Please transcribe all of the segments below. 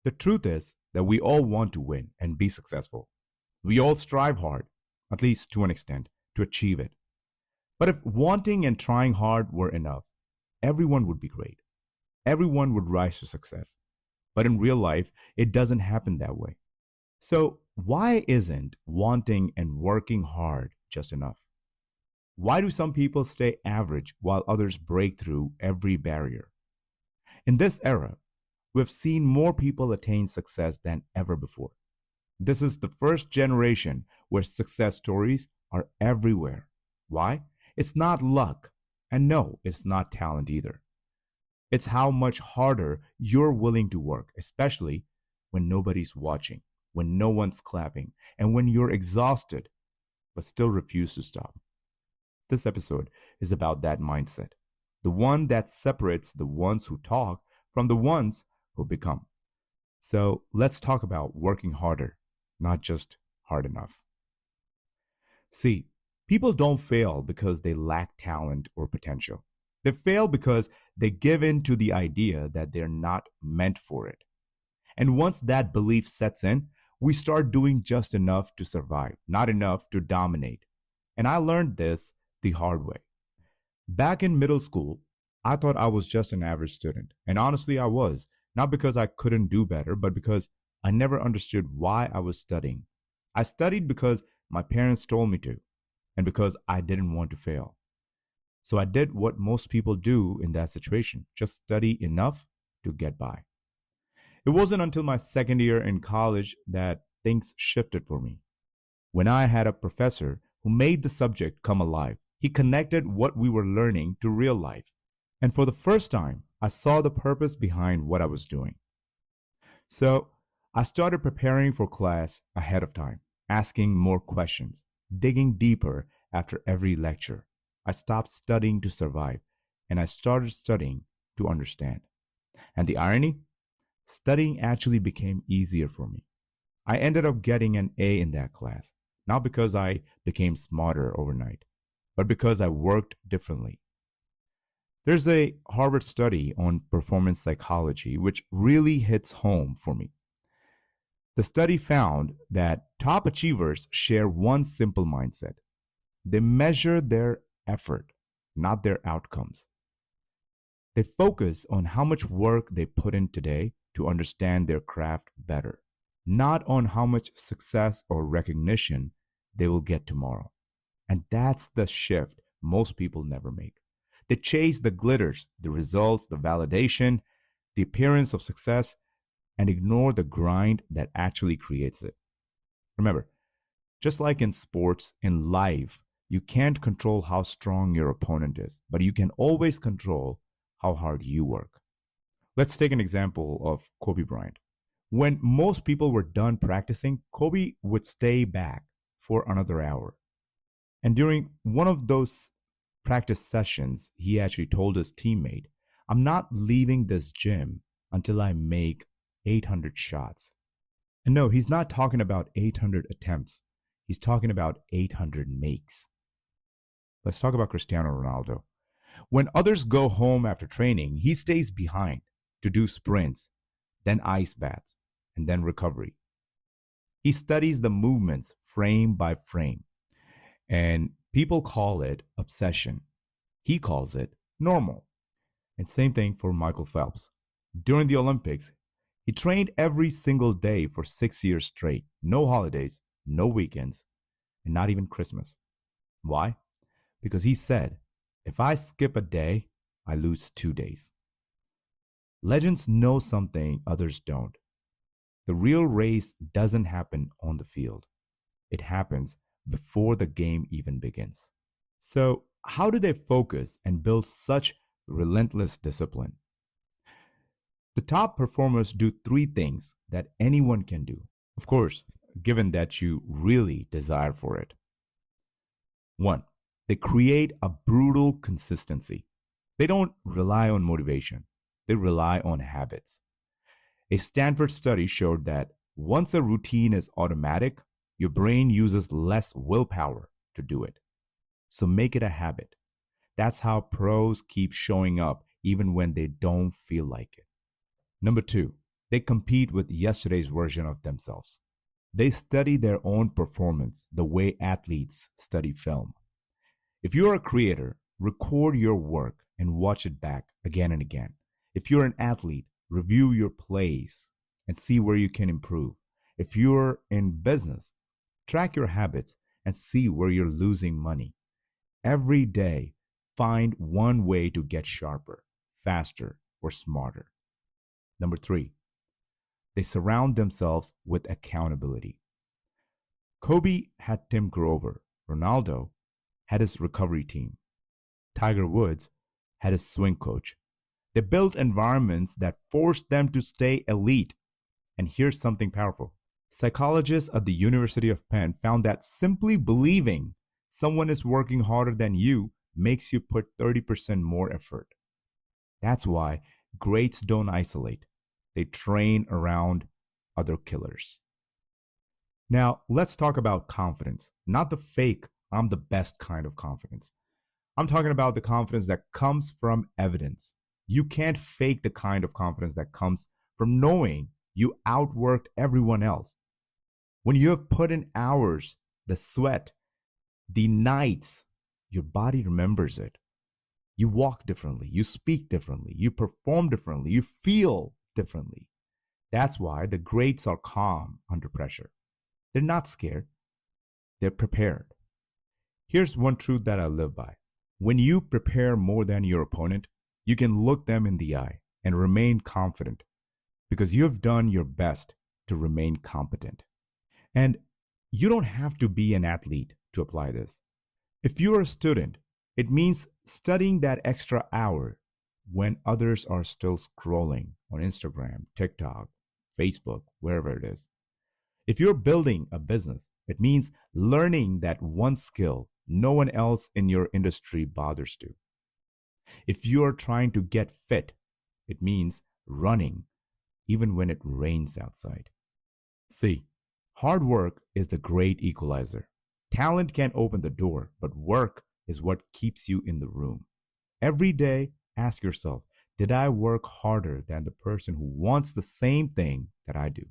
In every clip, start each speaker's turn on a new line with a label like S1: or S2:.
S1: The truth is that we all want to win and be successful. We all strive hard, at least to an extent, to achieve it. But if wanting and trying hard were enough, everyone would be great. Everyone would rise to success. But in real life, it doesn't happen that way. So, why isn't wanting and working hard just enough? Why do some people stay average while others break through every barrier? In this era, we've seen more people attain success than ever before. This is the first generation where success stories are everywhere. Why? It's not luck. And no, it's not talent either. It's how much harder you're willing to work, especially when nobody's watching, when no one's clapping, and when you're exhausted but still refuse to stop. This episode is about that mindset, the one that separates the ones who talk from the ones who become. So let's talk about working harder, not just hard enough. See, people don't fail because they lack talent or potential. They fail because they give in to the idea that they're not meant for it. And once that belief sets in, we start doing just enough to survive, not enough to dominate. And I learned this the hard way. Back in middle school, I thought I was just an average student. And honestly, I was. Not because I couldn't do better, but because I never understood why I was studying. I studied because my parents told me to, and because I didn't want to fail. So I did what most people do in that situation, just study enough to get by. It wasn't until my second year in college that things shifted for me. When I had a professor who made the subject come alive, he connected what we were learning to real life. And for the first time, I saw the purpose behind what I was doing. So I started preparing for class ahead of time, asking more questions, digging deeper after every lecture. I stopped studying to survive, and I started studying to understand. And the irony? Studying actually became easier for me. I ended up getting an A in that class, not because I became smarter overnight, but because I worked differently. There's a Harvard study on performance psychology which really hits home for me. The study found that top achievers share one simple mindset. They measure their effort, not their outcomes. They focus on how much work they put in today to understand their craft better, not on how much success or recognition they will get tomorrow. And that's the shift most people never make. They chase the glitters, the results, the validation, the appearance of success, and ignore the grind that actually creates it. Remember, just like in sports, in life, you can't control how strong your opponent is, but you can always control how hard you work. Let's take an example of Kobe Bryant. When most people were done practicing, Kobe would stay back for another hour. And during one of those practice sessions, he actually told his teammate, I'm not leaving this gym until I make 800 shots. And no, he's not talking about 800 attempts. He's talking about 800 makes. Let's talk about Cristiano Ronaldo. When others go home after training, he stays behind to do sprints, then ice baths, and then recovery. He studies the movements frame by frame. And people call it obsession. He calls it normal. And same thing for Michael Phelps. During the Olympics, he trained every single day for 6 years straight. No holidays, no weekends, and not even Christmas. Why? Because he said, if I skip a day, I lose 2 days. Legends know something others don't. The real race doesn't happen on the field. It happens before the game even begins. So, how do they focus and build such relentless discipline? The top performers do 3 things that anyone can do. Of course, given that you really desire for it. 1. They create a brutal consistency. They don't rely on motivation. They rely on habits. A Stanford study showed that once a routine is automatic, your brain uses less willpower to do it. So make it a habit. That's how pros keep showing up even when they don't feel like it. Number 2, They compete with yesterday's version of themselves. They study their own performance the way athletes study film. If you're a creator, record your work and watch it back again and again. If you're an athlete, review your plays and see where you can improve. If you're in business, track your habits and see where you're losing money. Every day, find one way to get sharper, faster, or smarter. Number three, they surround themselves with accountability. Kobe had Tim Grover. Ronaldo had his recovery team. Tiger Woods had his swing coach. They built environments that forced them to stay elite. And here's something powerful. Psychologists at the University of Penn found that simply believing someone is working harder than you makes you put 30% more effort. That's why greats don't isolate. They train around other killers. Now, let's talk about confidence, not the fake, I'm the best kind of confidence. I'm talking about the confidence that comes from evidence. You can't fake the kind of confidence that comes from knowing you outworked everyone else. When you have put in hours, the sweat, the nights, your body remembers it. You walk differently, you speak differently, you perform differently, you feel differently. That's why the greats are calm under pressure. They're not scared, they're prepared. Here's one truth that I live by. When you prepare more than your opponent, you can look them in the eye and remain confident because you have done your best to remain competent. And you don't have to be an athlete to apply this. If you're a student, it means studying that extra hour when others are still scrolling on Instagram, TikTok, Facebook, wherever it is. If you're building a business, it means learning that one skill no one else in your industry bothers to. If you're trying to get fit, it means running even when it rains outside. See, hard work is the great equalizer. Talent can open the door, but work is what keeps you in the room. Every day, ask yourself, did I work harder than the person who wants the same thing that I do?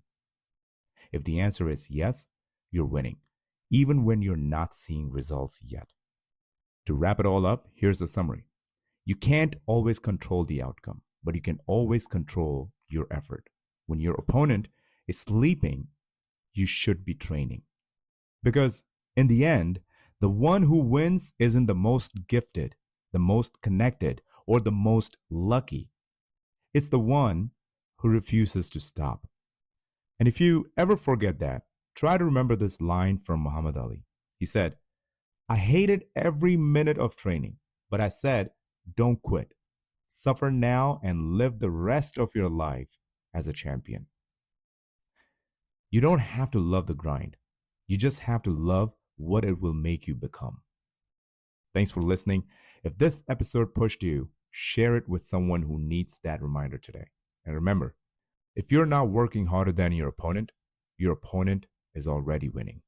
S1: If the answer is yes, you're winning, even when you're not seeing results yet. To wrap it all up, here's the summary. You can't always control the outcome, but you can always control your effort. When your opponent is sleeping, you should be training. Because in the end, the one who wins isn't the most gifted, the most connected, or the most lucky. It's the one who refuses to stop. And if you ever forget that, try to remember this line from Muhammad Ali. He said, I hated every minute of training, but I said, don't quit. Suffer now and live the rest of your life as a champion. You don't have to love the grind. You just have to love what it will make you become. Thanks for listening. If this episode pushed you, share it with someone who needs that reminder today. And remember, if you're not working harder than your opponent is already winning.